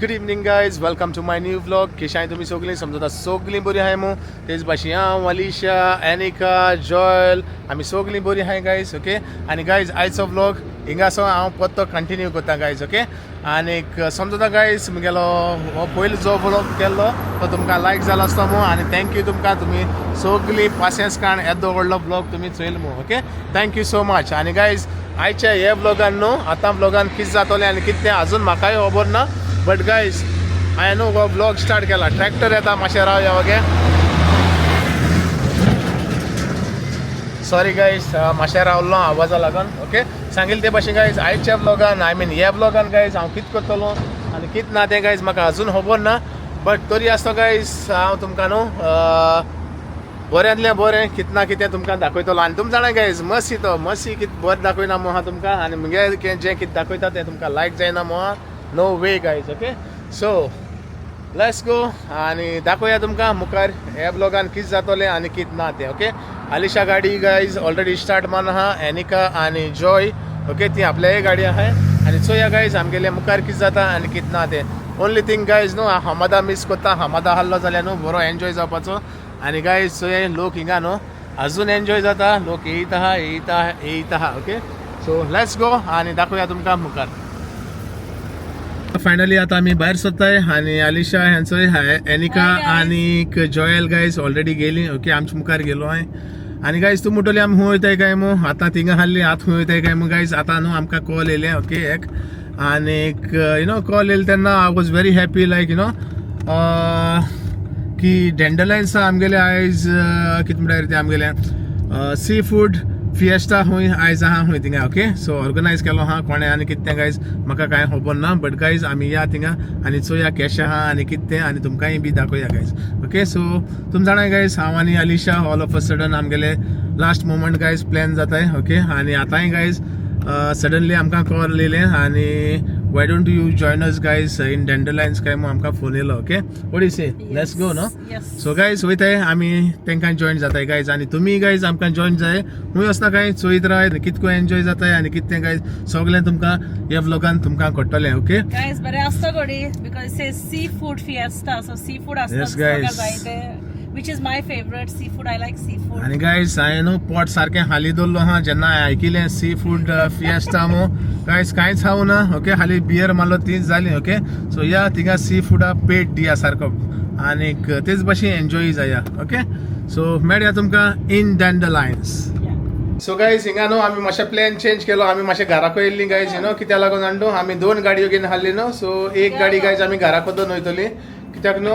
Good evening guys, welcome to my new vlog. कशी आहे तुम्ही सगळी? समजता सगळी बरी आहे. मग तेच भाशी हांव, अलिशा, एनिका, जॉयल आमी सगळी बरी आहे गायज. ओके. आणि गायज आयचो व्लॉग हिंगासो हांव परतो कंटिन्यू करता गायज. ओके. आणि समजता गायज मुगेलो हो पयलो जो व्लॉग केल्लो तो तुमकां लायक जालो आसलो मो. आणि थँक्यू तुमकां, तुमी सगळी पासियन्स काण येदो व्हडलो ब्लॉग तुमी चोयलो मो. ओके. Thank you so much. आणि गायज आयच्या हे ब्लॉगान न्हू आतां ब्लॉगान कितें जातलें आनी कितें तें अजून म्हाकाय खबर ना. बट गायज हांवें न्हू हो ब्लॉग स्टार्ट केला. ट्रॅक्टर येता मातशें राव या वगे. सॉरी गायज मातशें रावलो आवाजा लागून. ओके. सांगिल्लें ते भाशेन गायज आयच्या ब्लॉगान ह्या ब्लॉगान गायज हांव कितें करतलो आनी कितें ना तें गायज म्हाका अजून खबर ना. बट तरी आसतो गायज हांव तुमकां न्हू बऱ्यांतलें बरें कितें ना कितें तुमकां दाखयतलो. आनी तुमी जाणा गायज मसी कितें बरें दाखयना मो हा तुमकां. आनी मुगे जें कितें दाखयता तें तुमकां लायक जायना मो हा. No way guys. Okay. So let's go आनी दाखोवया तुमकां मुखार ह्या ब्लॉगान कितें जातलें आनी कितें ना तें. ओके. अलिशा गाडी गायज ऑलरेडी स्टार्ट मान आहा. एनिका आनी जॉय ओके ती आपल्याय गाडी आहा. आनी चोया गायज आमगेले मुखार कितें जाता आनी कितें ना तें. ओन्ली थिंग गायज न्हू हमादा मिस करता. हमादा आहलो जाल्यार न्हू बरो एन्जॉय जावपाचो. आनी गायज चोया लोक हिंगा न्हू अजून एन्जॉय जाता. लोक येयत आहा. ओके. सो लेट्स गो आनी दाखोवया तुमकां मुखार. फायनली आता आम्ही भायर सरताय आनी अलिशा ह्यांचोय एनिका आनी जॉयल गायज ऑलरेडी गेली. ओके. आमच्या मुखार गेलो हांय. आनी गायज तूं म्हणटली आमी खंय वयताय काय मो आतां थिंगा हाल्ली आतां खंय वयताय काय मो गायज. आतां न्हू आमकां कॉल येयलें. ओके. एक आनीक यू नो कॉल येयलें तेन्ना I was very happy like you know की डँडलायन्स आमगेले आयज कितें म्हणटा ते आमगेले सी फूड फिएस्टा खंय आयज आहा खंय थिंगा. ओके. सो ऑर्गनायज केलो आहा कोणें आनी कितें तें गायज म्हाका कांय खबर ना. बट गायज आमी या थिंगा आनी चोया कॅश आहा आनी कितें तें आनी तुमकांय बी दाखोवया गायज. ओके. सो तुमी जाणाय गायज हांव आनी Alisha all of a sudden आमगेले लास्ट मोमेंट गायज प्लॅन जाताय. ओके. आनी आतांय गायज सडनली आमकां कॉल येयलें आनी why don't you join us guys in Dandelions काय मग आमकां फोन येयलो. Okay. What you say let's go no. So guys वयताय आमी तांकां जॉइन जाताय गायज. आनी तुमी गायज आमकां जॉइन जाय खंय वचना काय चोयत राय कितको एन्जॉय जाताय आनी कितें तें गायज सगळें तुमकां ह्या व्लॉगान तुमकां कळटलें. ओके. गाइस बरें आसता गोडी because it's seafood fiesta. So seafood आसता. Yes, guys. which is my favorite seafood. I like seafood. आनी गायज हांवें न्हू पोट सारकें हाली दवरलो आहा जेन्ना हांवें आयकिलें सी फूड फिएस्टा मो गायज कांयच खावं ना. ओके. हाली बियर मारलो तीच जाली. ओके. सो या थिंगा सी फूडा पेट दिया सारको आनीक तेच भाशेन एन्जॉय जाया. ओके. सो मेळया तुमकां इन डँडलायन्स. सो गायज हिंगा न्हू आमी मातशें प्लॅन चेंज केलो. आमी मातशें घराको येयल्ली गायज यू नो कित्याक लागून जाणा न्हू आमी 2 गाडयो घेवन हाडली न्हू. सो एक गाडी गायज आमी घराको दोन वयतली कित्याक न्हू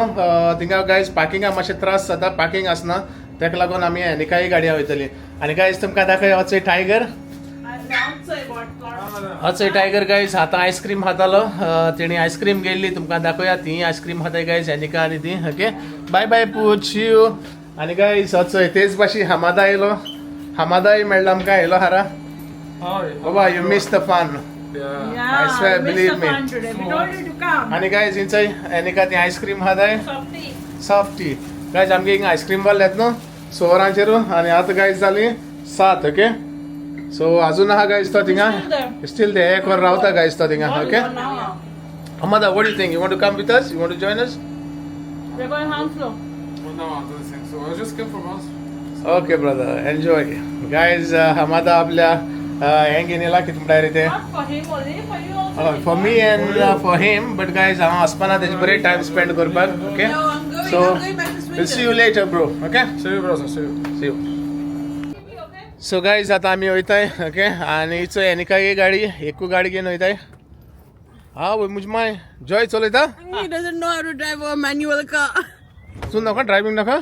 थिंगा गायज पार्किंगाक मातशें त्रास जाता. पार्किंग आसना तेका लागून आमी एनिकाय गाडया वयतली. आनी गायज तुमकां दाखय हो टायगर. हो टायगर गायज आतां आयस्क्रीम खातालो. तेणी आयस्क्रीम घेतली तुमकां दाखोवया. ती आयस्क्रीम खाताय गायज एनिका आनी ती. ओके. बाय बाय पूच यू. आनी गायज हो तेच भाशी हमादा येयलो. हमादाय मेळ्ळो आमकां येयलो हारा. बाबा you miss the fun. Yeah, I swear, we believe missed me. the fun today. We told you to come. आनी गायज हिंचय एनिका ती आयस्क्रीम खाताय. Softy. सॉफ्टी गायज आमगे हिंगा आयस्क्रीम बार येत न्हू 6 आनी आतां गायज जाली 7. ओके. सो अजून आहा गायज तो थिंगा स्टील ते एक वर रावता गायज तो थिंगा. Okay. Amada, what do you think? You want to come with us? You want to join us? We're going home slow. Well, no, I'm doing the same. So I just came from us. Okay brother enjoy. Guys हमादा आपल्या हें घेवन येयला कितें म्हणटा रे ते Not for him only, for you also. For me and for him. But guys हांव आसपाना तेजे बरें टायम स्पेंड करपाक. Okay. So will see you later bro. Okay. See you, brother. See you. See you. So guys आतां आमी वयताय. Okay. आनी चो Aneka ही गाडी एकू गाडी घेवन वयताय. हा म्हजी माय जॉय चलयता. He doesn't know how to drive a manual car. तूं नाका ड्रायव्हिंग नाका.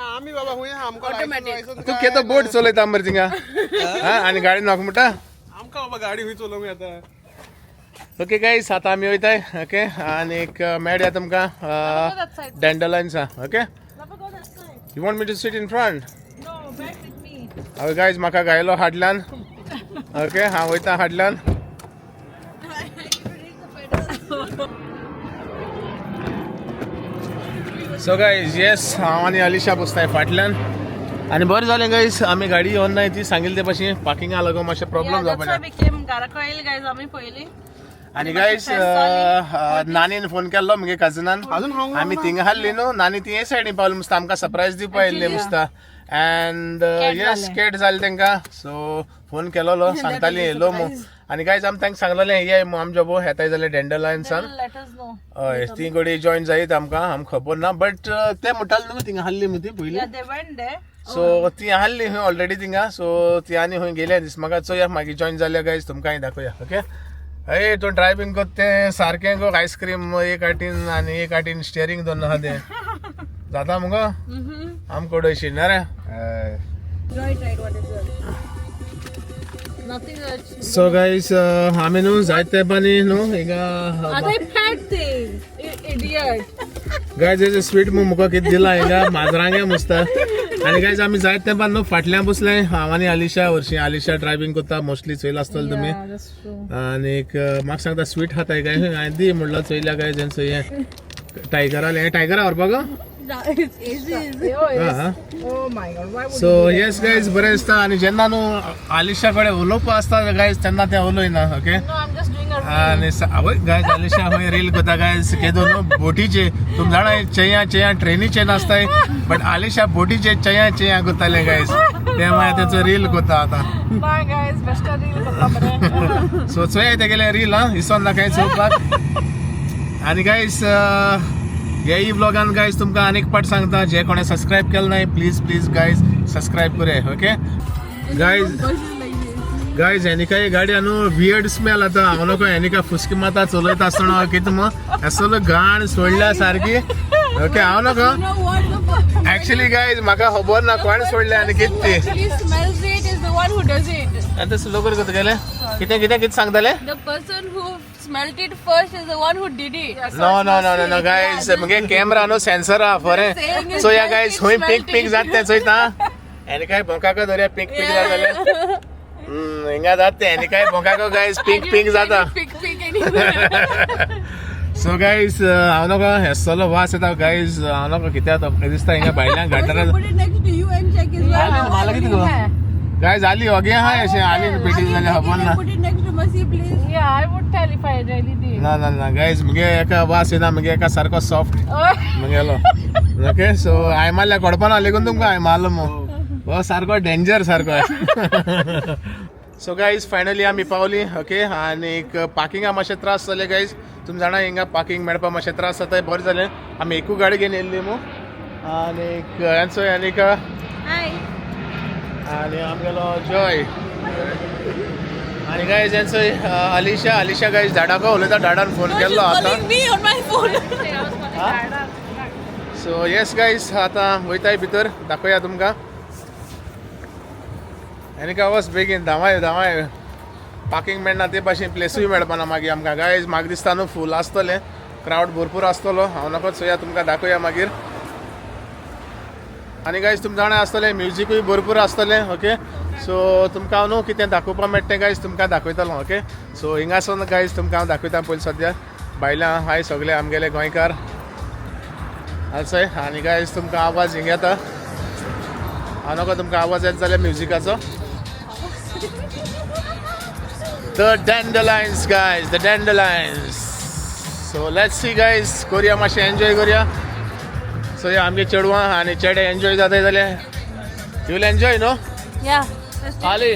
आम्ही बाबा हुई आमका Automatic. तू केतो बोट चलयता मरे थिंगा हा आनी गाडी नाका म्हणटा. आमका बाबा गाडी हुई चलोवंक येता. ओके गायज आतां आमी वयताय. ओके. आनीक मेळया तुमकां डँडलायन्स आहा. Okay. Never go that side. You want me to sit in front. No, back with me. हांव गायज म्हाका गायलो हाडल्यान. ओके. हांव वयता हाडल्यान. सो गायज येस हांव आनी अलिशा बसताय फाटल्यान. आनी बरें जालें गायज आमी गाडी येवन नाय ती सांगिल्ले ते भाशेन पार्किंगा लागून मातशें प्रॉब्लेम Yeah, that's why जावपाचें. we came Garako Hill, guys. आमी पयली. आणि गाईज नानीन फोन केल्लो मुगे कजनान आमी थिंगा हाल्ली न्हू नानी ती हे सायडीन पावली मुस्ता आमकां सरप्रायज दिवपा येयल्ली मुस्ता अँड येस केट जालें तेंकां सो फोन केलोलो सांगताली येयलो मू आणि गाईज आमी तांकां सांगलेलें ये आमच्या भोव येताय जाल्यार डेंडरलायन्सान Let us know. हय ती गोडी जॉईन जायत आमकां खबर ना बट ते म्हणटाले न्हू थिंगा हाल्ली न्हू ती पयली Yeah, they went there. सो ती हाल्ली खंय ऑलरेडी थिंगा सो ती आनी खंय गेले दीस म्हाका चोया मागीर जॉईन जाल्या गायज तुमकां दाखोया ओके अय तो ड्रायव्हिंग करता तें सारकें गो आयस्क्रीम एक आटीन आनी एक आटीन स्टेरींग दोन आहा तें जाता मुगो आमकां उडयशी ना रे Right, what is it? Nothing else. So guys आमी न्हू जायते पानी न्हू हिंगा Are they pet thing? Idiot. Guys हेजे स्वीट मुको कितें दिला हिंगा माजरांगे मुस्ता आनी गायज आमी जायते पान न्हू फाटल्यान बसले हांव आनी आलिशा हरशीं आलिशा ड्रायव्हिंग करता मोस्टली चोयला आसतलो तुमी Yeah, that's true. आनीक म्हाका सांगता स्वीट खाताय काय हांवें दी म्हणलो चोयल्या काय जेन्सो हे टायगरा टायगरा व्हरपा गो Oh my god, why would so yes guys बरें दिसता आनी जेन्ना न्हू आलिशा कडेन उलोवपा आसता गायज तेन्ना तें उलयना okay No, I'm just doing a आनी आवय गायज आलिशा खंय रील करता गायज केदो न्हू बोटीचे तुम जाणा चेया चेया ट्रेनीचे नासताय बट आलिशा बोटीचे चेया चेया करताले गायज ते मागीर तेचो रील करता आतां Bye guys, best of luck. सो चोया तेगेले रील हा हिसोन ना काय चोवपाक आनी गायज हेय व्लॉगान गायज तुमकां आनीक पाट सांगता जे कोणे सबस्क्रायब केलें नाय प्लीज गायज सबस्क्रायब करे ओके गायज हेनिका गाडी न्हू वियर्ड स्मेल आतां हांव नको हेनिका फुसकी माता चलयता आसतना कितें मो असलो घाण सोडल्या सारकी ओके हांव नको You know what the fuck? Actually guys म्हाका खबर ना कोण सोडले आनी कितें ती Actually smells it is the one who does it. आनी तसं लोकर करता गेले कितें सांगताले The person who smelled it first is the one who did it. No guys मुगे कॅमेरा न्हू सेन्सर आहा फरें सो या गायज खंय पीक जाता तें चोयता आनी काय भोंकाको धरया पीक जाता जाल्यार हिंगा जाता तें आनी काय भोंकाको गायज पीक जाता Pick anywhere. सो गायज हांव नको हेसलो वास येता गायज हांव नको कितें जाता म्हाका दिसता हिंगा भायल्यान घाटार Put it next to you and check as well. मला कितें गो गायज आली होगे आहा अशें आली पेटी जाल्यार खबर ना Put it next to Mercy, please. Yeah, I would tell if I really did. ना गायज मुगे एका वास येना मुगे एका सारको सॉफ्ट Oh, मुगेलो ओके सो हांवें मारल्या कोडपाना लेगून तुमकां हांवें मारलो मो हो सारको डेंजर सारको सो गायज फायनली आमी पावली ओके आनीक पार्किंगा मातशें त्रास जाले गायज तुमी जाणा हिंगा पार्किंग मेळपा मातशें त्रास जाता बरें जालें आमी एकू गाडी घेवन येयल्ली मू आनीक हेंचो आनीक hi. आनी आमगेलो जॉय आनी गायज हेंचो आलिशा गायज धाडाको उलयता धाडान फोन केल्लो आतां Calling me on my phone. So yes guys आतां वयताय भितर दाखोवया तुमकां आनी काय वस बेगीन धांवाय पार्किंग मेळना ते भाशेन प्लेसूय मेळपाना मागीर आमकां गायज म्हाका दिसता न्हू फूल आसतलें क्रावड भरपूर आसतलो हांव नकोच चोया तुमकां दाखोवया मागीर आनी गायज तुमी जाणा आसतलें म्युजीकूय भरपूर आसतलें ओके सो तुमकां न्हू कितें दाखोवपा मेळटा तें गायज तुमकां दाखयतलो ओके सो हिंगासून गायज तुमकां हांव दाखयता पयलीं सद्या भायल्यां हाय सगळे आमगेले गोंयकार आसय आनी गायज तुमकां आवाज हिंग येता हांव नको तुमकां आवाज येता जाल्यार म्युजिकाचो The Dandelions guys, the Dandelions. So let's see guys, Korea मातशें एन्जॉय करुया सो या आमगे चेडवां आनी चेडे एन्जॉय जाताय जाल्यार you will enjoy no Yeah. आली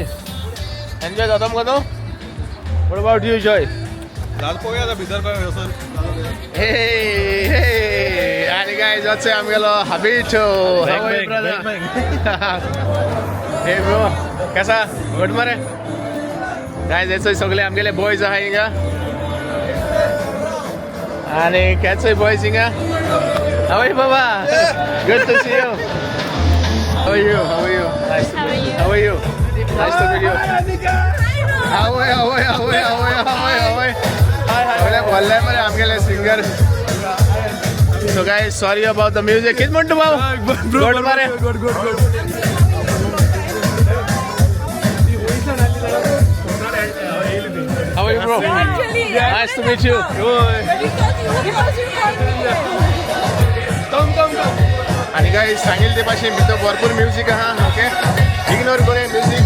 एन्जॉय जाता मगो न्हू व्हॉट अबाउट यू जॉय जाल पळोवया आतां भितर काय वचून हे आनी गायज वचय आमगेलो हाबिटो हे ब्रो कसा गुड मरे गायज हेचोय सगळे आमगेले बॉयज आहा हिंगा आनी केचोय बॉयज हिंगा हाव यू बाबा good to see you how you nice to meet you how you nice to meet you how hi बोलले मरे आमगेले singer so guys sorry about the music कित म्हणतो भाऊ गुड मरे How are you, bro? Nice to meet you. आणि काय सांगेल ते भाषेन भितर भरपूर म्युझिक आहा ओके इग्नोर करे music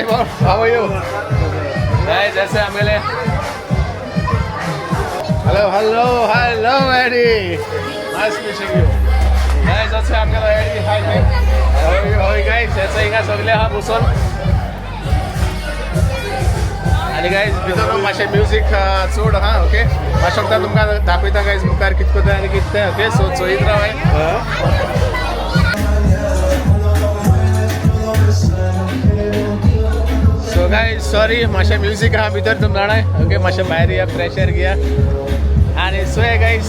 Hi Bob, how are you? Guys, ऐसे आमेले. Hello, Eddie. Nice meeting you. Guys, ऐसे आमेले Eddie. Hi, man. How are you, guys? ऐसे इंगा सगळे हा बसून. आणि गाइज भितर मातशें म्युजीक चोड हा ओके मातशें तुमकां दाखयता गाइज मुखार कितें कोता आनी कितें ओके सो चोयत राव सो गाइज सॉरी मातशें म्युजीक आहा भितर तुम जाणाय ओके मातशें भायर या फ्रेश एअर घेया आनी सो हे गाइज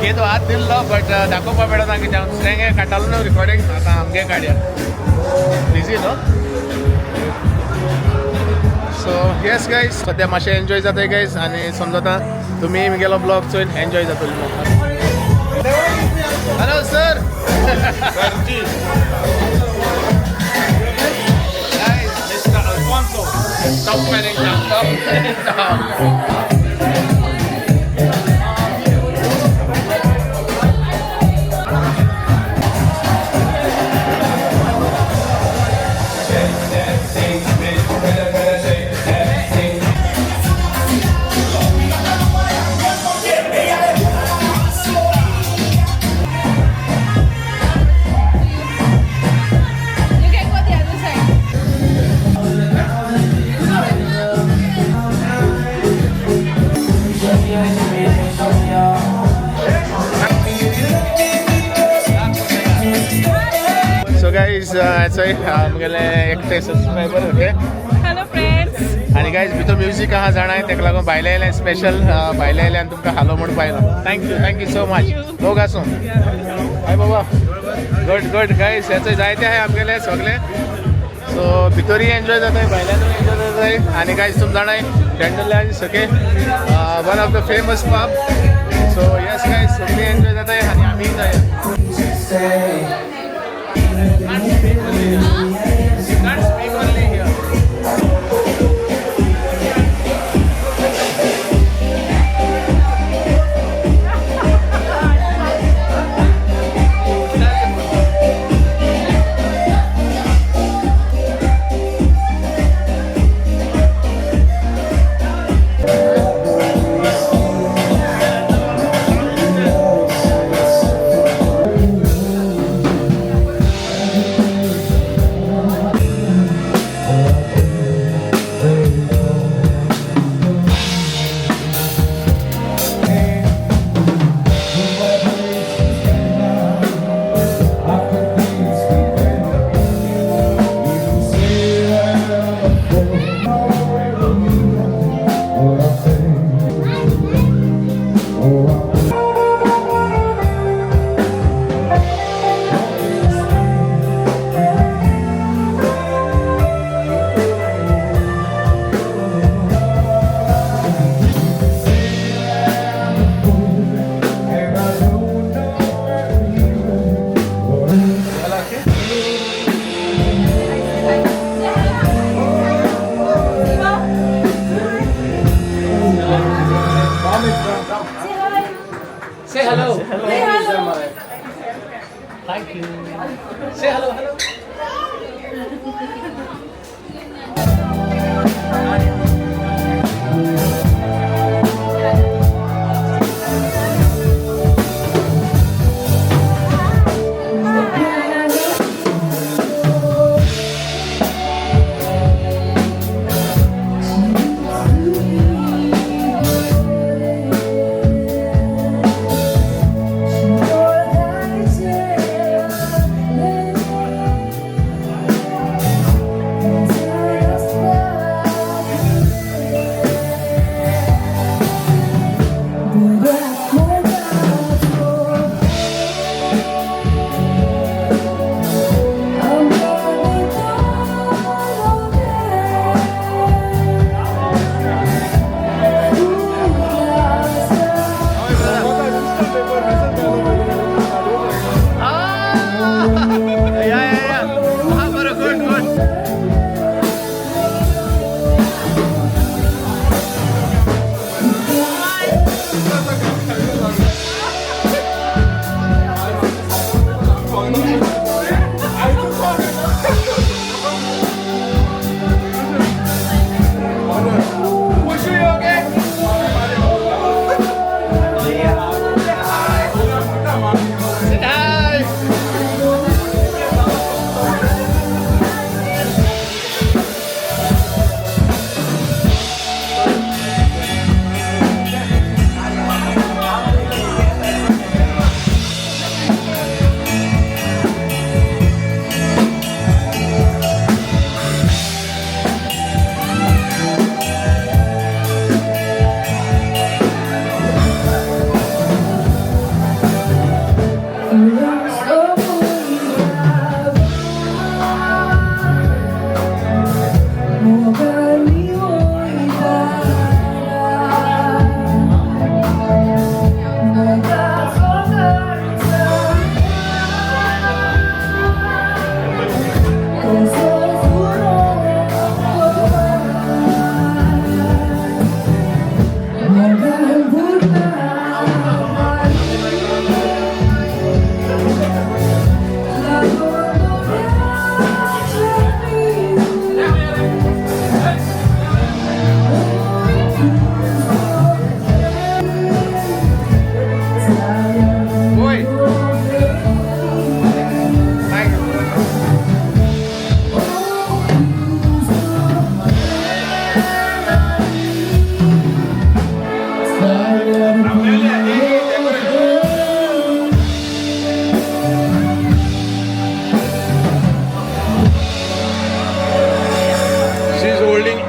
हे तो हात दिल्लो बट दाखोवपा मेळना कित्याक हांव दुसऱ्यांगे काडटालो न्हू रिकॉर्डिंग आतां आमगे काडया बिजी न्हू सो येस गाइज सद्या मातशें एन्जॉय जाताय गाइज आनी समजता तुमी म्हगेलो ब्लॉग चोयन एन्जॉय जातलो hello sir Stop manning down. Stop manning down. You can go the other side. So guys, it's म्हगेले एकटे सबस्क्रायबर ओके Hello friends. आनी गाइज भितर म्युजीक आहा जाणाय तेका लागून भायले आयले स्पेशल भायले आयले आनी तुमकां हालो म्हूण पायलो थँक्यू सो मच लोक आसूं हाय बाबा गुड गाइज हेचो जायते आहाय आमगेले सगळे सो भितरूय एन्जॉय जाताय भायल्यानूय एन्जॉय जाताय आनी गाइज तुम जाणाय कॅन्डल सके one of the famous pub so yes guys सगळी एन्जॉय जाताय आनी आमी जाय Can't speak only here.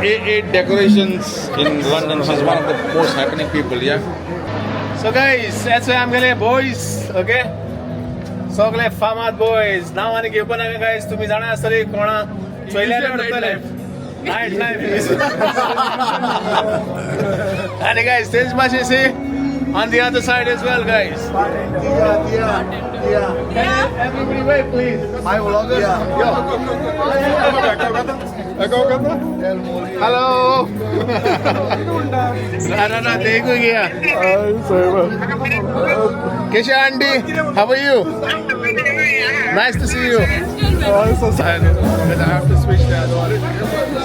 A8 decorations in London. So he's one of the most happening people, yeah. So guys, that's why I'm gonna boys, okay? सगळे फामाद boys. नाव आणि घेवपा नाका guys. तुम्ही जाणा आसतली कोणा चोयल्यार पडटले. Night life. And guys, this much you see on the other side as well, guys. Everybody wait, please. My vlogger. Hello. ना देखो गया. Kesha auntie, how are you? Nice to see you. I have to switch the other one.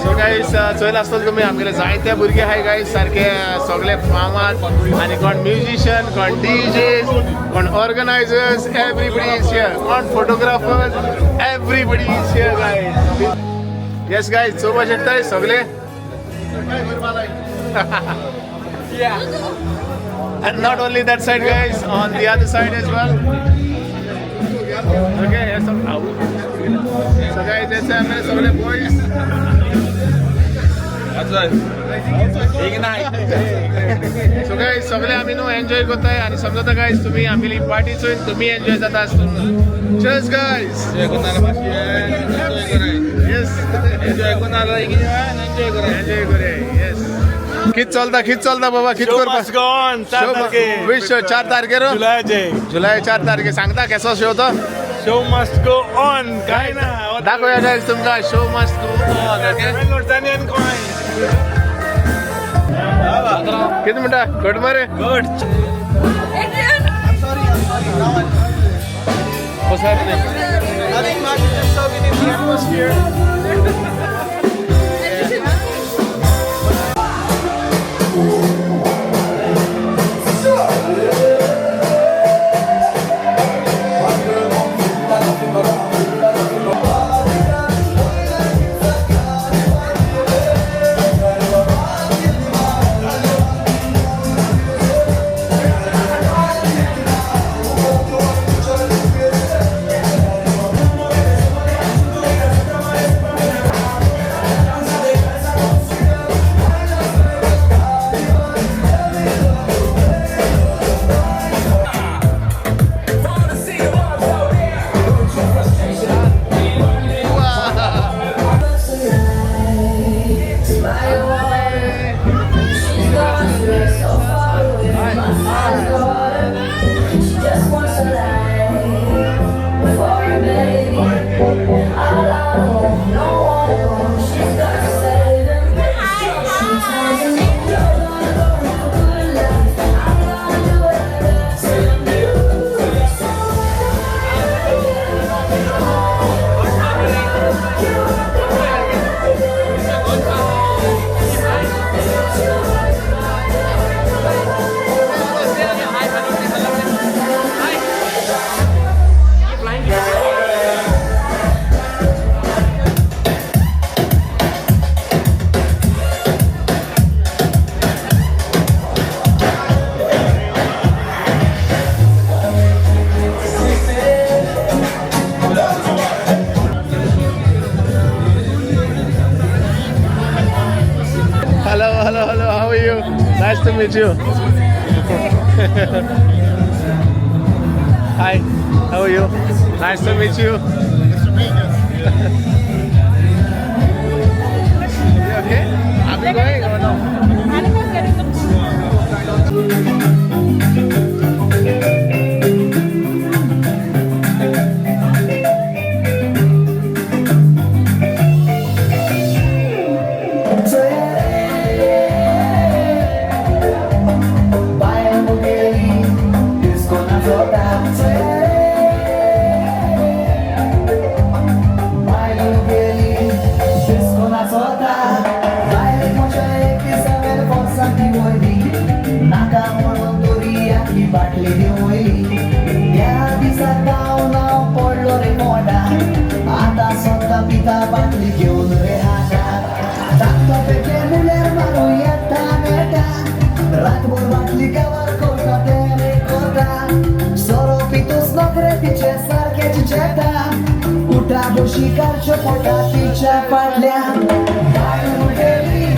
So guys, चोयला आसतलो तुम्ही आमगेले जायते भुरगे आहाय guys सारखे सगळे फामाद आणि कोण म्युझिशियन कोण DJs कोण ऑर्गनायझर्स everybody is here कोण photographers everybody is here guys. Yes guys, चोवपा शकताय सगळे. And not only that side guys, on the other side as well. Okay, yes, so guys, that's it, सगळे boys. That's right. Ignite. So guys, सगळे आम्ही know enjoy करताय आणि समजता guys तुम्ही आमगेली पार्टी चोयन तुम्ही एन्जॉय जाता आसतलो. Cheers guys. Enjoy करनारा मातशी enjoy कराय. Yes. Enjoy करनारा enjoy कराय. एन्जॉय करे. Yes. कित चलता बाबा कित करता. विश 4 तारखेर. जुलै 4 तारखे सांगता केसो शो तो. Show must go on. काय ना. दाखवूया guys तुमका show must go on. Okay. Jordanian coins. किती म्हणता घट मारे. Good. Adrian. What's happening? Nothing much. Just soaking in the atmosphere. Hello, how are you? Nice to meet you. Hi, how are you? Nice to meet you. You okay? Are we going or no? Batle घेऊन रे हातात टाकतो पेटे मुलेर मारू येता नेटा रातभर बाटली कावर कोटा तेरे कोटा सोरो पितोस नोकरे तिचे सारखेच चेटा उठा बशी कारच्या पोटा तिच्या पाटल्या बाहेर गेली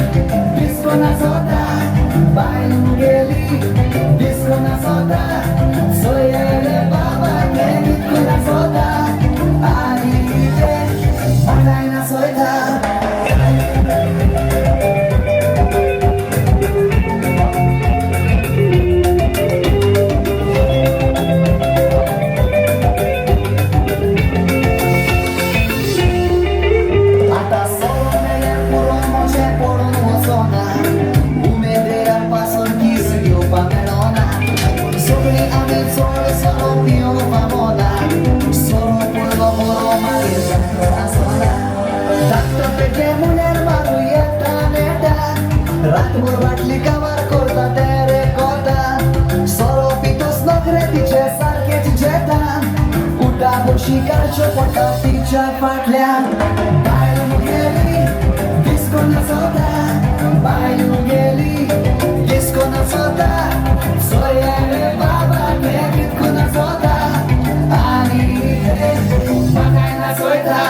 रातभर बाटली कामार करता ते रेकॉर्डा सोरो पितोस नखरे तिचे सारकेच जेता उठा बशी काडच्यो पडटा तिच्या फाटल्यान बायल गेली डिस्को नाचता बायल गेली डिस्को नाचता सोया रे बाबा ते कितको नाचता आणि ते म्हाका नाचयता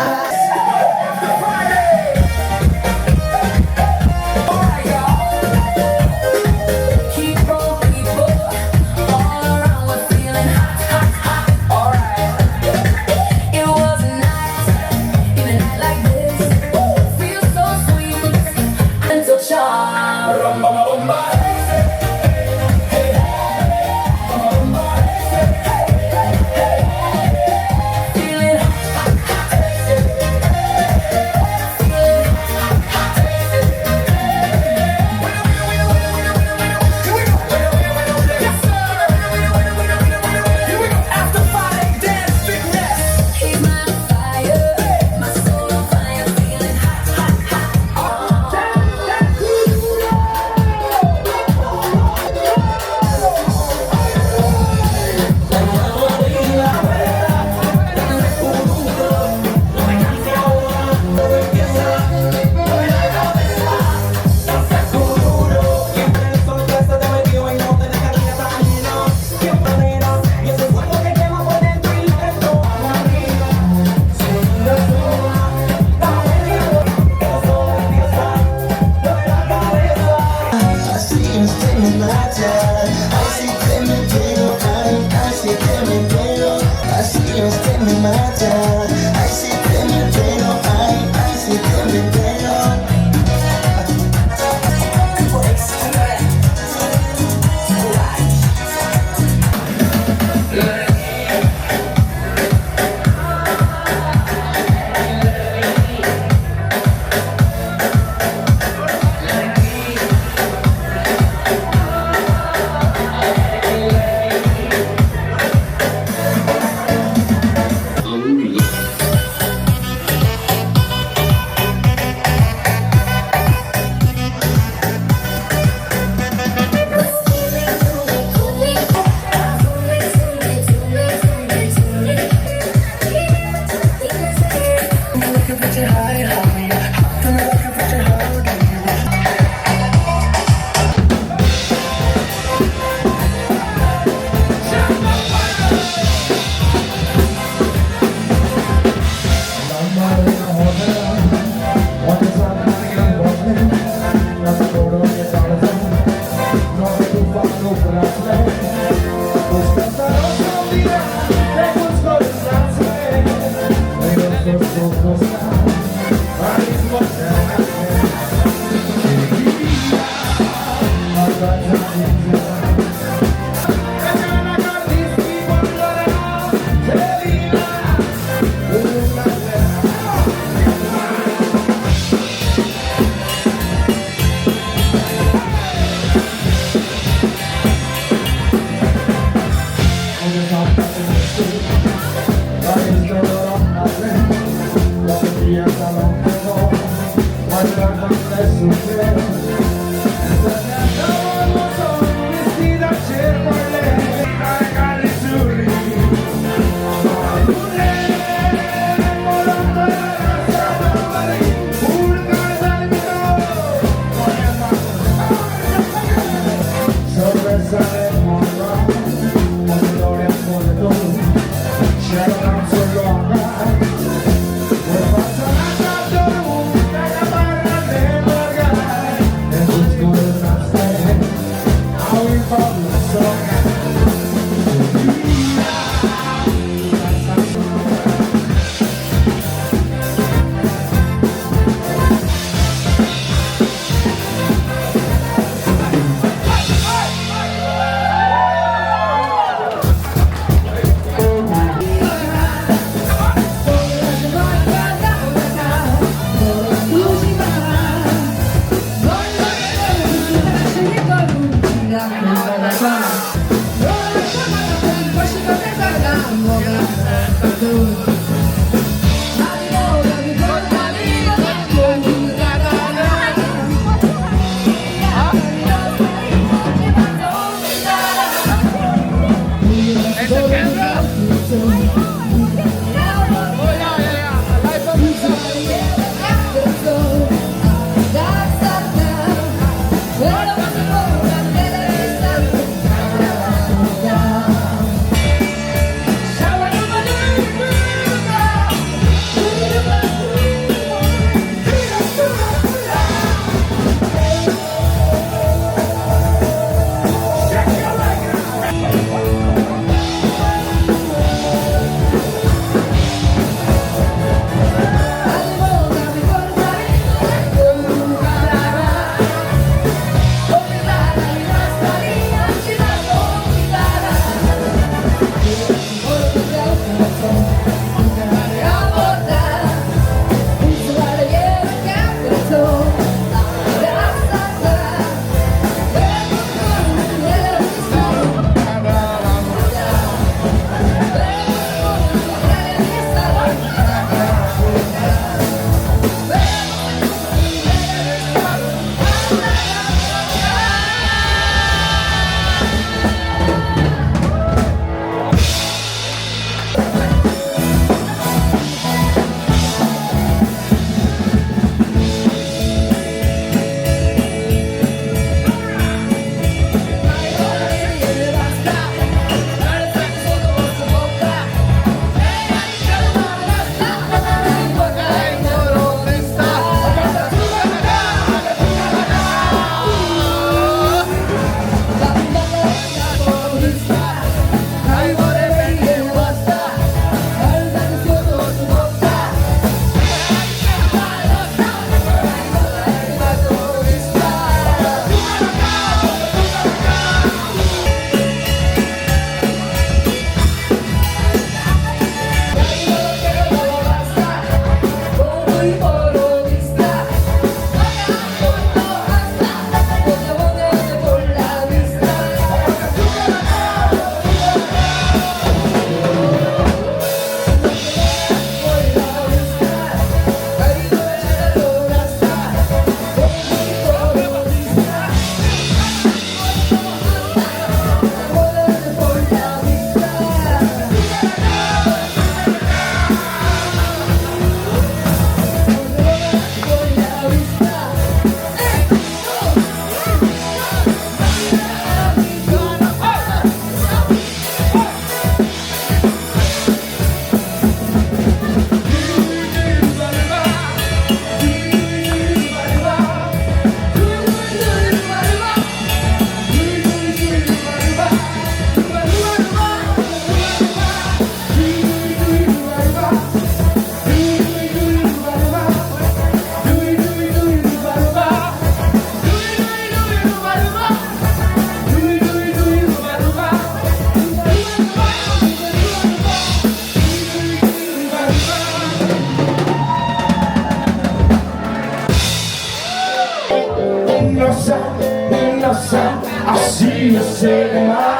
innocent, I see you sailing my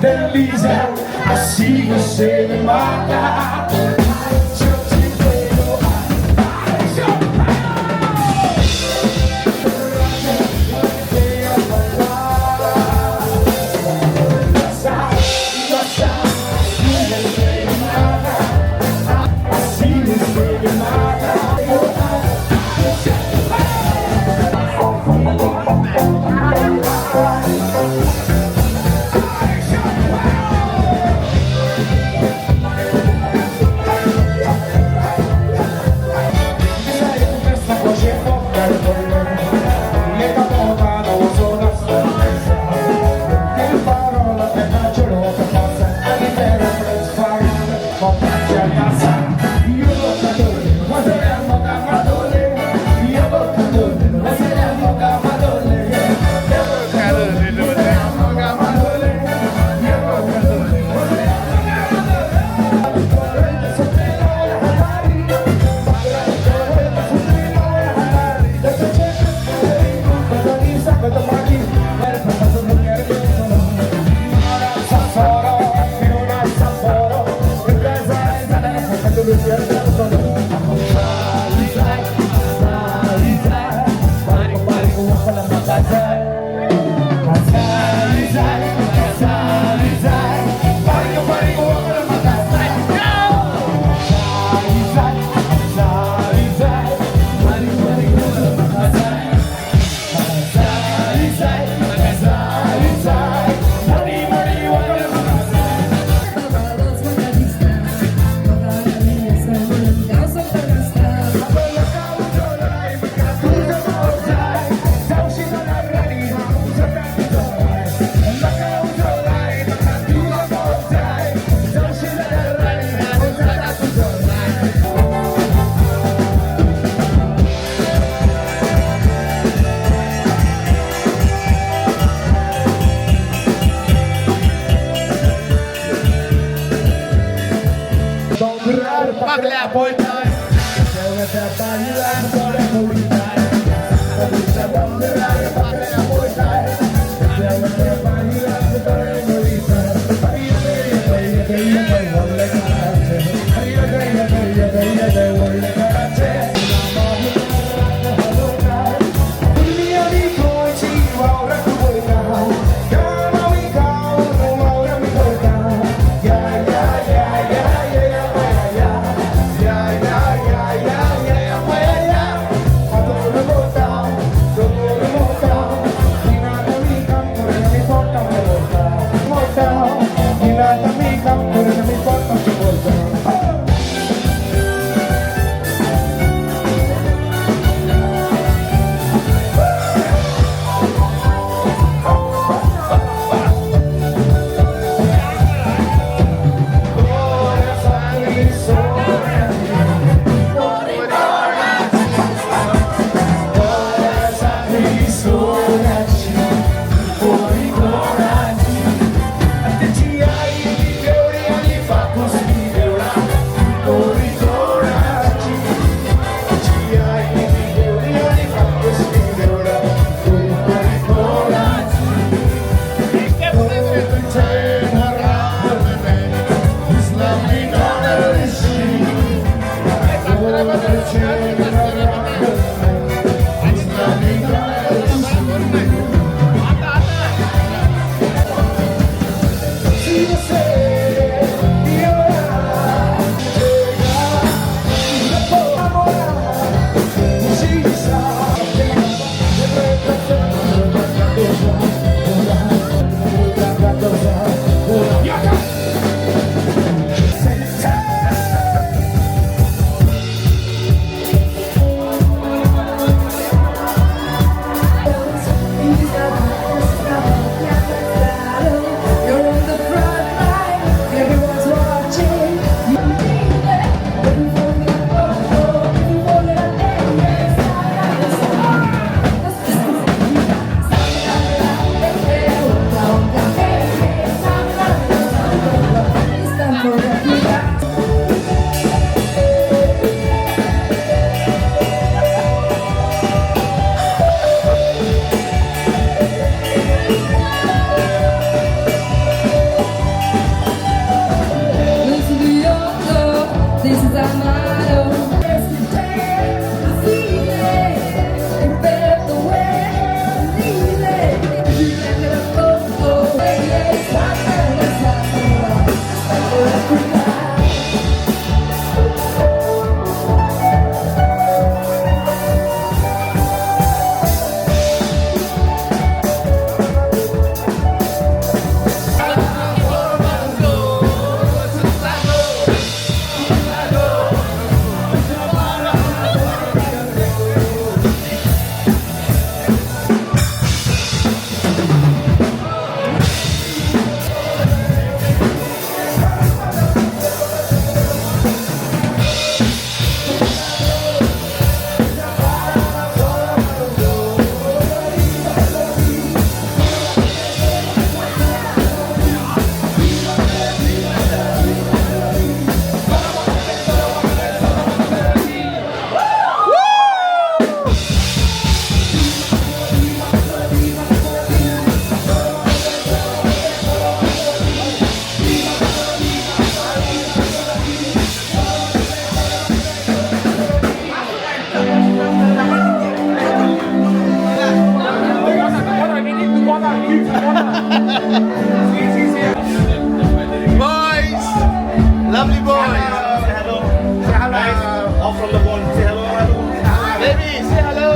Delisa, I see you sailing my life. Off from the wall. Say hello. Baby, say hello.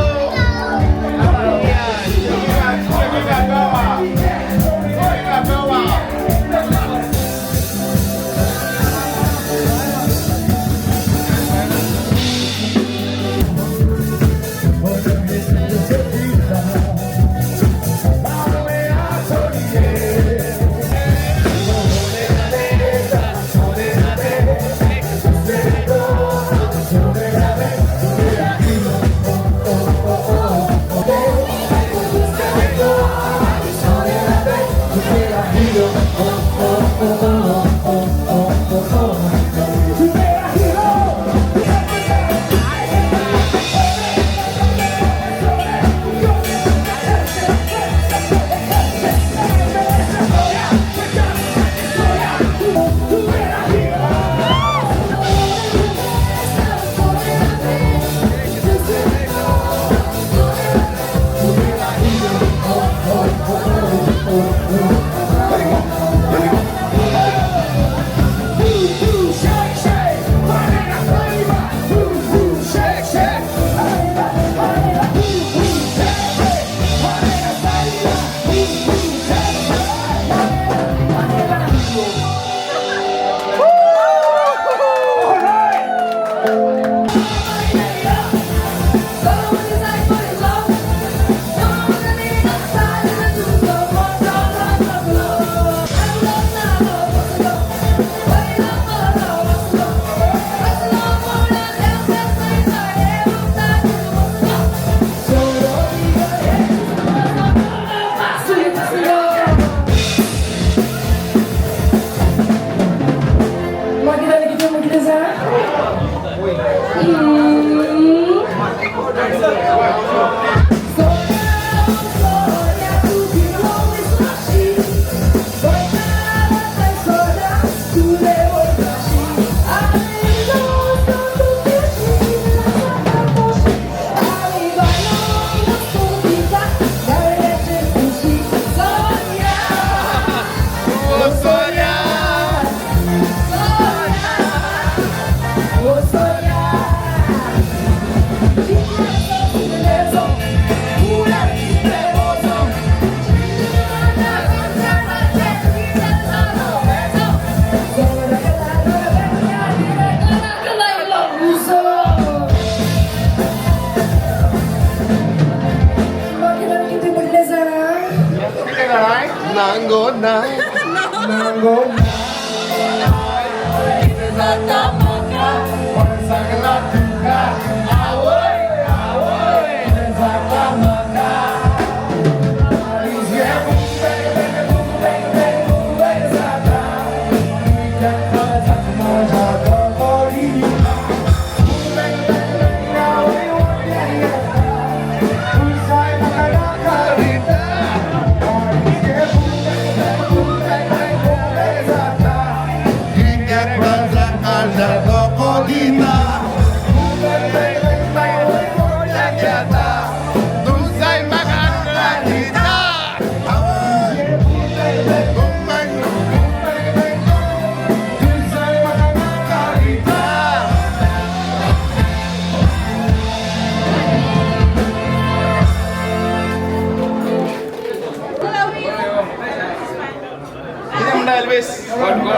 Elvis. Good.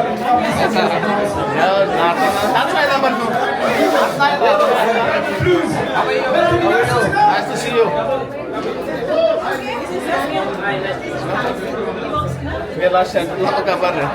That's my number 2. Nice to see you. Biar lah saya apa kabarnya?